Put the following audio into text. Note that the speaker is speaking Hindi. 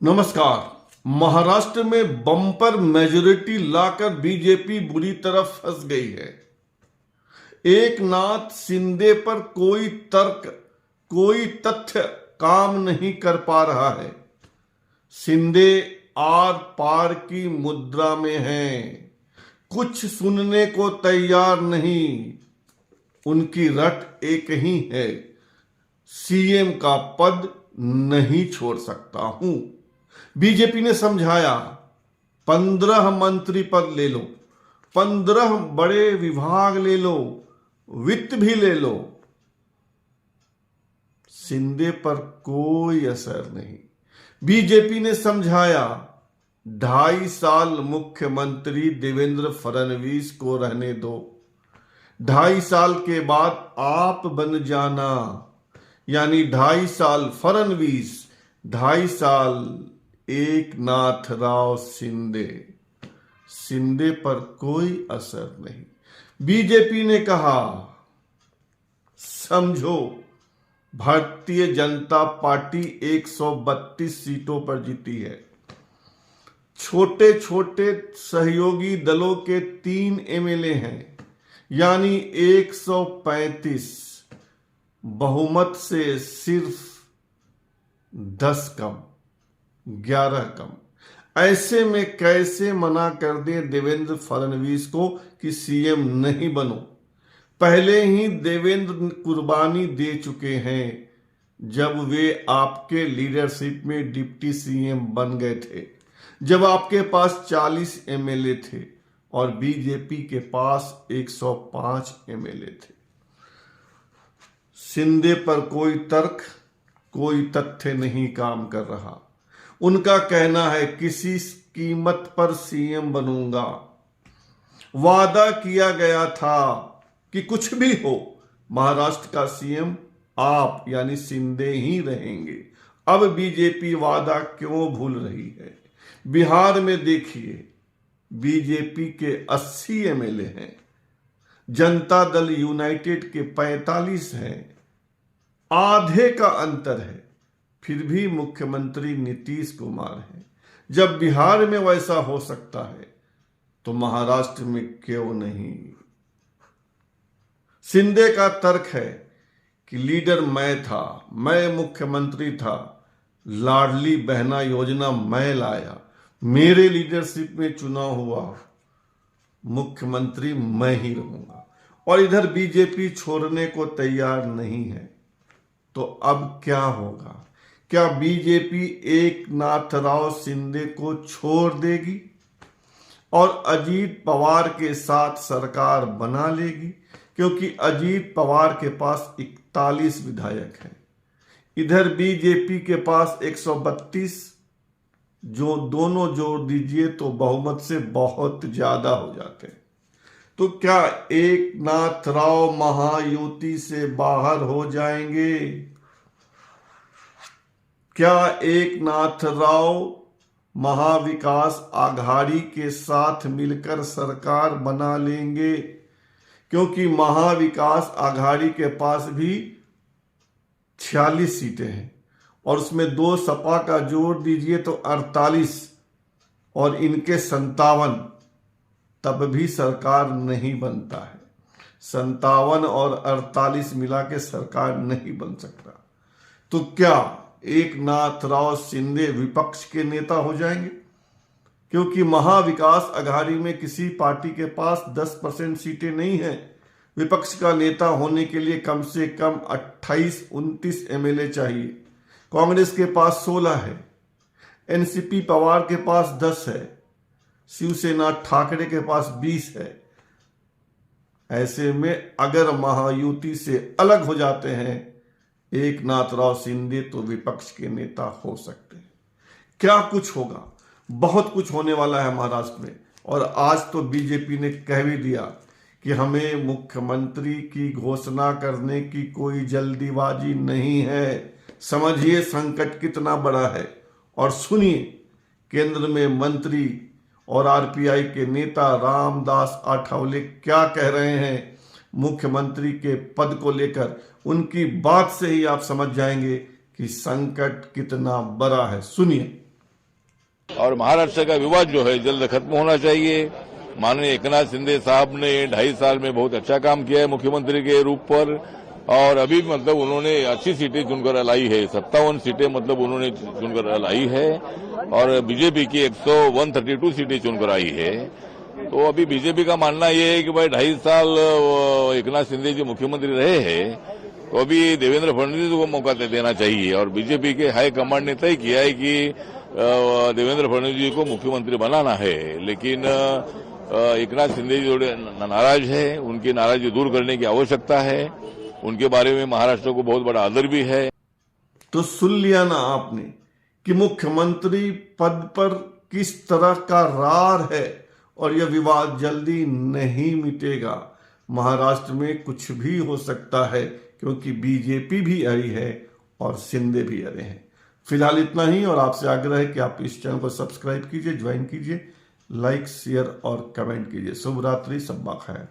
नमस्कार। महाराष्ट्र में बम्पर मेजोरिटी लाकर बीजेपी बुरी तरह फंस गई है। एकनाथ शिंदे पर कोई तर्क, कोई तथ्य काम नहीं कर पा रहा है। शिंदे आर पार की मुद्रा में हैं, कुछ सुनने को तैयार नहीं। उनकी रट एक ही है, सीएम का पद नहीं छोड़ सकता हूं। बीजेपी ने समझाया 15 मंत्री पद ले लो, 15 बड़े विभाग ले लो, वित्त भी ले लो। शिंदे पर कोई असर नहीं। बीजेपी ने समझाया 2.5 साल मुख्यमंत्री देवेंद्र फडणवीस को रहने दो, 2.5 साल के बाद आप बन जाना। यानी 2.5 साल फडणवीस, 2.5 साल एकनाथ राव शिंदे। शिंदे पर कोई असर नहीं। बीजेपी ने कहा, समझो भारतीय जनता पार्टी 132 सीटों पर जीती है। छोटे छोटे सहयोगी दलों के 3 एमएलए हैं, यानी 135। बहुमत से सिर्फ 10 कम, 11 कम। ऐसे में कैसे मना कर दे देवेंद्र फडणवीस को कि सीएम नहीं बनो। पहले ही देवेंद्र कुर्बानी दे चुके हैं जब वे आपके लीडरशिप में डिप्टी सीएम बन गए थे, जब आपके पास 40 एमएलए थे और बीजेपी के पास 105 एमएलए थे। शिंदे पर कोई तर्क, कोई तथ्य नहीं काम कर रहा। उनका कहना है किसी कीमत पर सीएम बनूंगा। वादा किया गया था कि कुछ भी हो महाराष्ट्र का सीएम आप यानी शिंदे ही रहेंगे। अब बीजेपी वादा क्यों भूल रही है? बिहार में देखिए, बीजेपी के 80 एमएलए हैं, जनता दल यूनाइटेड के 45 हैं। आधे का अंतर है, फिर भी मुख्यमंत्री नीतीश कुमार हैं। जब बिहार में वैसा हो सकता है तो महाराष्ट्र में क्यों नहीं? शिंदे का तर्क है कि लीडर मैं था, मैं मुख्यमंत्री था, लाडली बहना योजना मैं लाया, मेरे लीडरशिप में चुनाव हुआ, मुख्यमंत्री मैं ही रहूंगा। और इधर बीजेपी छोड़ने को तैयार नहीं है। तो अब क्या होगा? क्या बीजेपी एकनाथ राव शिंदे को छोड़ देगी और अजीत पवार के साथ सरकार बना लेगी? क्योंकि अजीत पवार के पास 41 विधायक हैं, इधर बीजेपी के पास 132, जो दोनों जोड़ दीजिए तो बहुमत से बहुत ज्यादा हो जाते हैं। तो क्या एकनाथ राव महायुति से बाहर हो जाएंगे? क्या एकनाथ राव महाविकास आघाड़ी के साथ मिलकर सरकार बना लेंगे? क्योंकि महाविकास आघाड़ी के पास भी 46 सीटें हैं और उसमें 2 सपा का जोड़ दीजिए तो 48 और इनके 57, तब भी सरकार नहीं बनता है। 57 और 48 मिला के सरकार नहीं बन सकता। तो क्या एकनाथ राव शिंदे विपक्ष के नेता हो जाएंगे? क्योंकि महाविकास आघाड़ी में किसी पार्टी के पास 10% सीटें नहीं है। विपक्ष का नेता होने के लिए कम से कम 28-29 एमएलए चाहिए। कांग्रेस के पास 16 है, एनसीपी पवार के पास 10 है, शिवसेना ठाकरे के पास 20 है। ऐसे में अगर महायुति से अलग हो जाते हैं एकनाथ राव शिंदे तो विपक्ष के नेता हो सकते हैं। क्या कुछ होगा? बहुत कुछ होने वाला है महाराष्ट्र में। और आज तो बीजेपी ने कह भी दिया कि हमें मुख्यमंत्री की घोषणा करने की कोई जल्दीबाजी नहीं है। समझिए संकट कितना बड़ा है। और सुनिए केंद्र में मंत्री और आरपीआई के नेता रामदास आठवले क्या कह रहे हैं मुख्यमंत्री के पद को लेकर। उनकी बात से ही आप समझ जाएंगे कि संकट कितना बड़ा है। सुनिए। और महाराष्ट्र का विवाद जो है जल्द खत्म होना चाहिए। माननीय एकनाथ शिंदे साहब ने 2.5 साल में बहुत अच्छा काम किया है मुख्यमंत्री के रूप पर, और अभी मतलब उन्होंने अच्छी सीटें चुनकर लाई है, 57 सीटें मतलब उन्होंने चुनकर लाई है, और बीजेपी की 132 सीटें चुनकर आई है। तो अभी बीजेपी का मानना यह है कि भाई 2.5 साल एकनाथ शिंदे जी मुख्यमंत्री रहे हैं, तो अभी देवेंद्र फडणवीस को मौका देना चाहिए, और बीजेपी के हाई कमांड ने तय किया है कि देवेंद्र फडणवीस जी को मुख्यमंत्री बनाना है। लेकिन एकनाथ शिंदे जी थोड़े नाराज है, उनकी नाराजगी दूर करने की आवश्यकता है। उनके बारे में महाराष्ट्र को बहुत बड़ा आदर भी है। तो सुन लिया ना आपने कि मुख्यमंत्री पद पर किस तरह का रार है, और यह विवाद जल्दी नहीं मिटेगा। महाराष्ट्र में कुछ भी हो सकता है, क्योंकि बीजेपी भी अड़ी है और शिंदे भी अड़े हैं। फिलहाल इतना ही, और आपसे आग्रह है कि आप इस चैनल को सब्सक्राइब कीजिए, ज्वाइन कीजिए, लाइक शेयर और कमेंट कीजिए। शुभ रात्रि, सब्बा खैर।